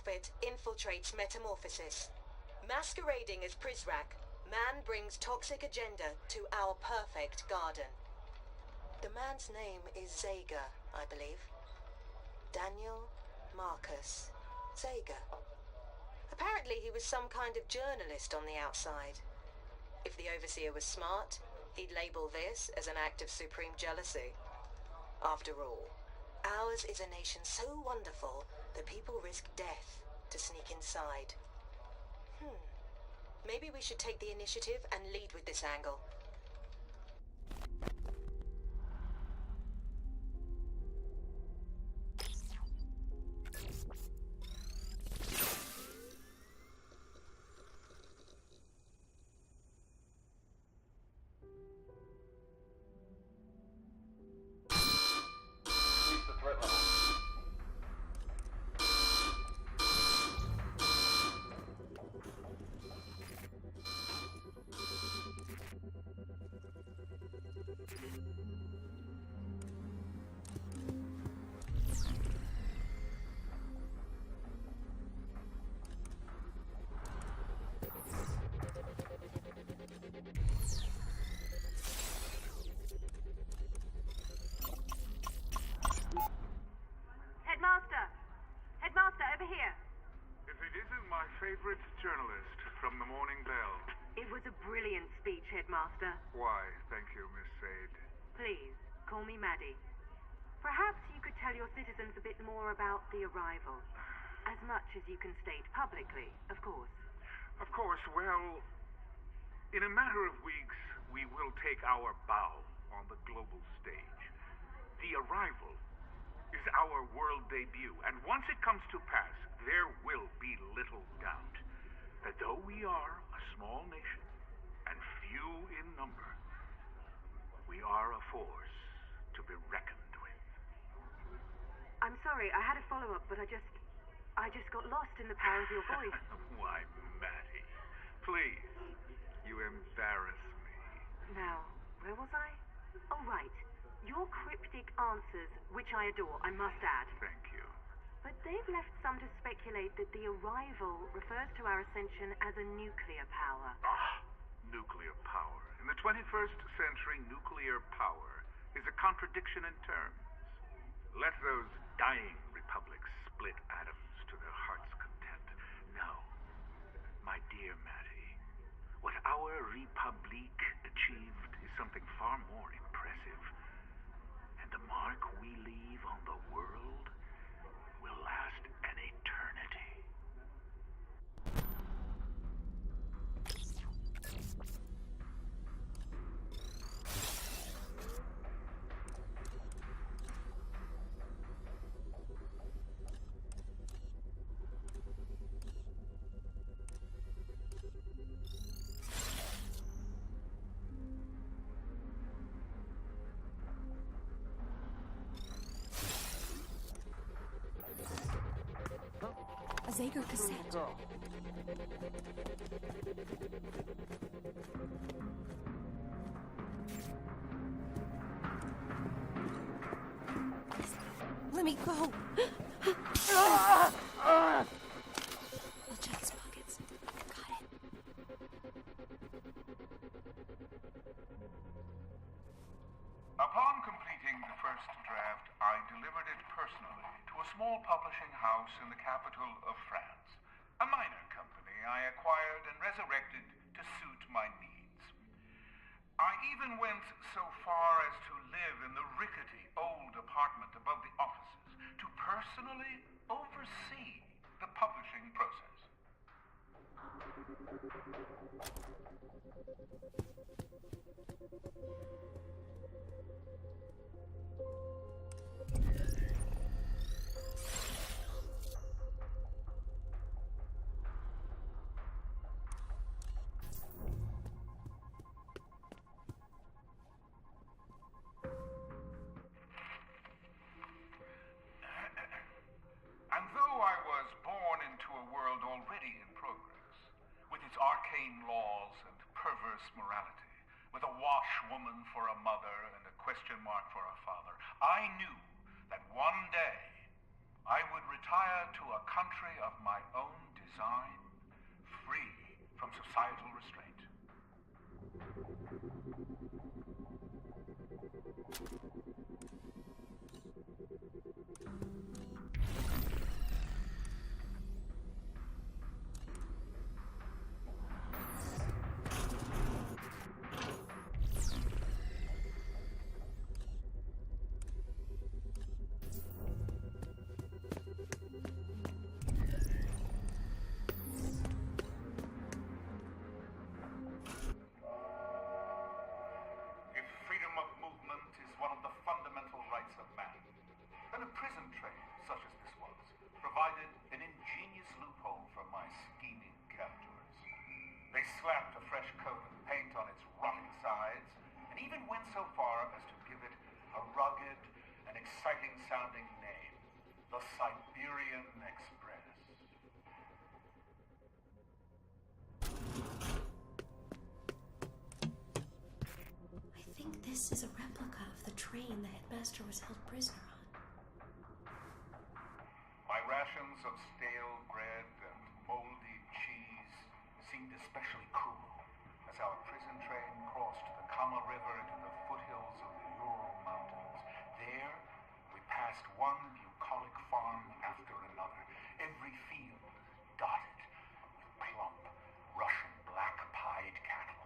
prophet infiltrates Metamorphosis. Masquerading as Prizrak, man brings toxic agenda to our perfect garden. The man's name is Zager, I believe. Daniel Marcus Zager. Apparently he was some kind of journalist on the outside. If the Overseer was smart, he'd label this as an act of supreme jealousy. After all, ours is a nation so wonderful that people risk death to sneak inside. Maybe we should take the initiative and lead with this angle. Headmaster, over here. If it isn't my favorite journalist from the Morning Bell. It was a brilliant speech, Headmaster. Why, thank you, Miss Sade. Please, call me Maddie. Perhaps you could tell your citizens a bit more about the arrival. As much as you can state publicly, of course. Of course, well, in a matter of weeks, we will take our bow on the global stage. The arrival is our world debut, and once it comes to pass, there will be little doubt that though we are a small nation and few in number, we are a force to be reckoned with. I'm sorry, I had a follow-up, but I just got lost in the power of your voice. Why, Maddie, please, you embarrass me. Now, where was I? Oh, right. Your cryptic answers, which I adore, I must add. Thank you. But they've left some to speculate that the arrival refers to our ascension as a nuclear power. Nuclear power. In the 21st century, nuclear power is a contradiction in terms. Let those dying republics split atoms to their heart's content. No, my dear Maddie, what our Republique achieved is something far more impressive. And the mark we leave on the world will last an eternity. A Zager cassette. Let me go. I'll check his pockets. Got it. Upon completing the first draft, I delivered it personally to a small publishing house in the capital of France. A minor company I acquired and resurrected to suit my needs. I even went so far as to live in the rickety old apartment above the offices to personally oversee the publishing process. And though I was born into a world already in progress, with its arcane laws and perverse morality, with a washwoman for a mother and a question mark for a father, I knew that one day I would retire to a country of my own design, free from societal restraint. This is a replica of the train the headmaster was held prisoner on. My rations of stale bread and moldy cheese seemed especially cruel as our prison train crossed the Kama River into the foothills of the Ural Mountains. There, we passed one bucolic farm after another, every field dotted with plump Russian black-pied cattle.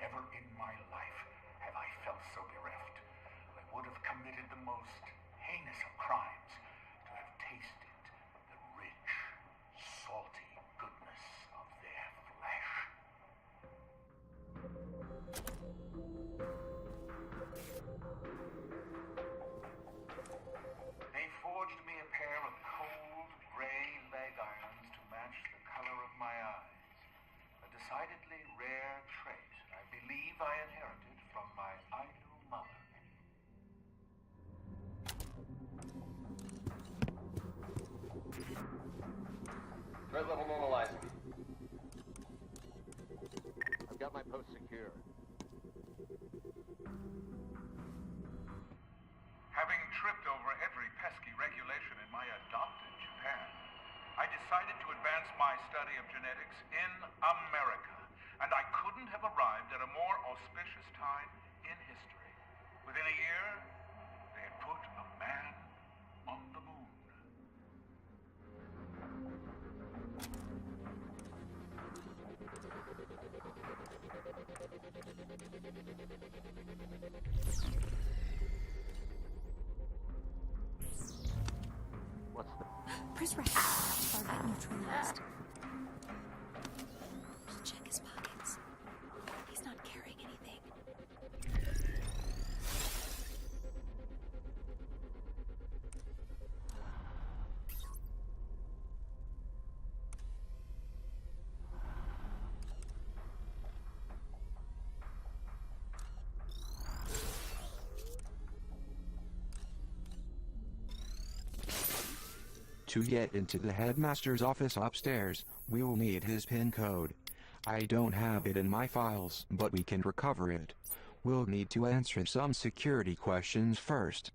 Never in my life have I felt so bereft. I would have committed the most heinous of crimes to have tasted the rich, salty goodness of their flesh. They forged me a pair of cold, gray leg irons to match the color of my eyes. A decidedly rare trait I believe I inherited from my idol mother. Threat level normalizing. I've got my post secure. Having tripped over every pesky regulation in my adopted Japan, I decided to advance my study of genetics in America. And I couldn't have arrived at a more auspicious time in history. Within a year, they had put a man on the moon. What's the... Prisrack. Target neutralized. I'll check his pockets. He's not carrying anything. To get into the headmaster's office upstairs, we will need his PIN code. I don't have it in my files, but we can recover it. We'll need to answer some security questions first.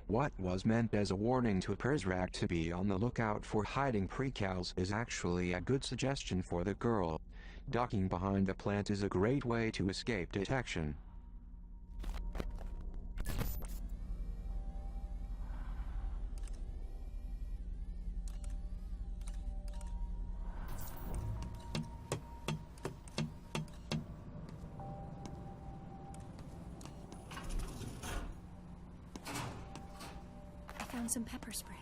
What was meant as a warning to Prisrack to be on the lookout for hiding precals is actually a good suggestion for the girl. Ducking behind the plant is a great way to escape detection. Found some pepper spray.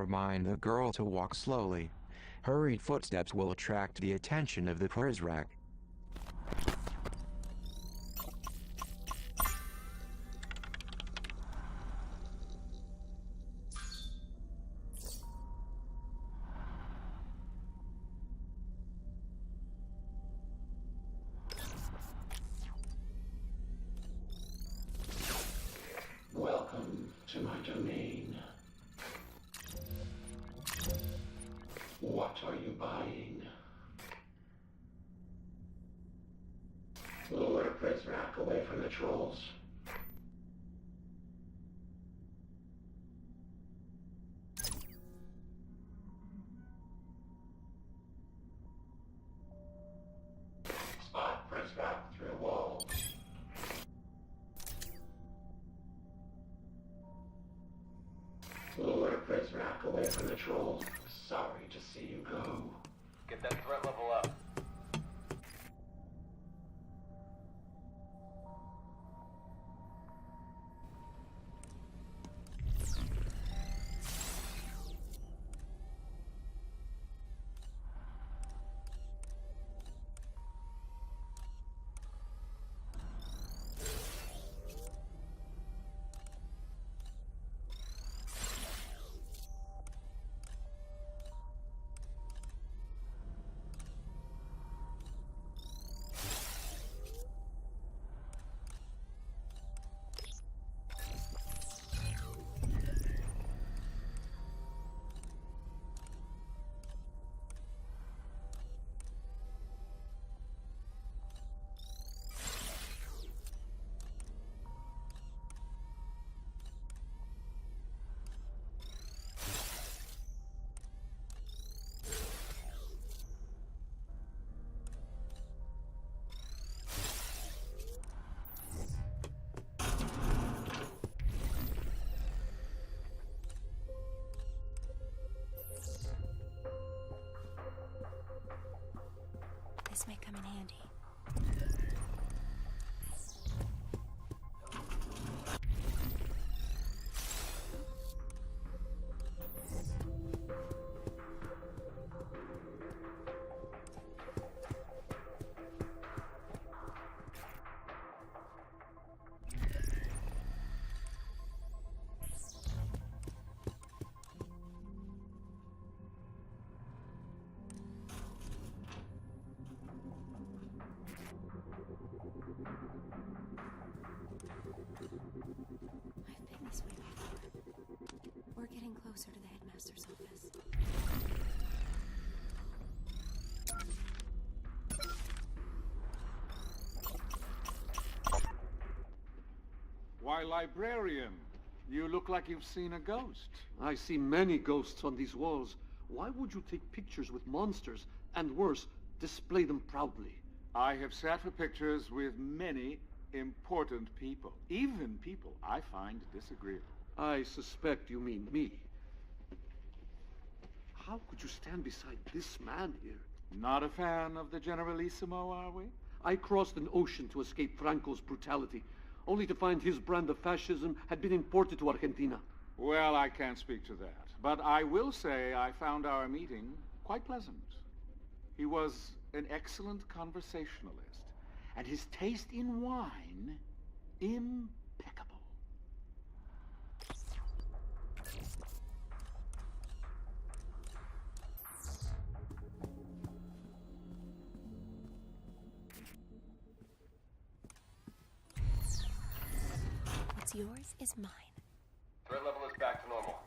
remind the girl to walk slowly. Hurried footsteps will attract the attention of the Prizrak. Welcome to my domain. What are you buying? Lure Prizrak away from the trolls. Spot Prizrak through walls. Lure Prizrak away from the trolls. Sorry to see you go. Get that threat level up. This may come in handy. I've been this way before. We're getting closer to the headmaster's office. Why, librarian, you look like you've seen a ghost. I see many ghosts on these walls. Why would you take pictures with monsters, and worse, display them proudly? I have sat for pictures with many important people, even people I find disagreeable. I suspect you mean me. How could you stand beside this man here? Not a fan of the Generalissimo, are we? I crossed an ocean to escape Franco's brutality, only to find his brand of fascism had been imported to Argentina. Well, I can't speak to that, but I will say I found our meeting quite pleasant. He was an excellent conversationalist, and his taste in wine impeccable. What's yours is mine. Threat level is back to normal.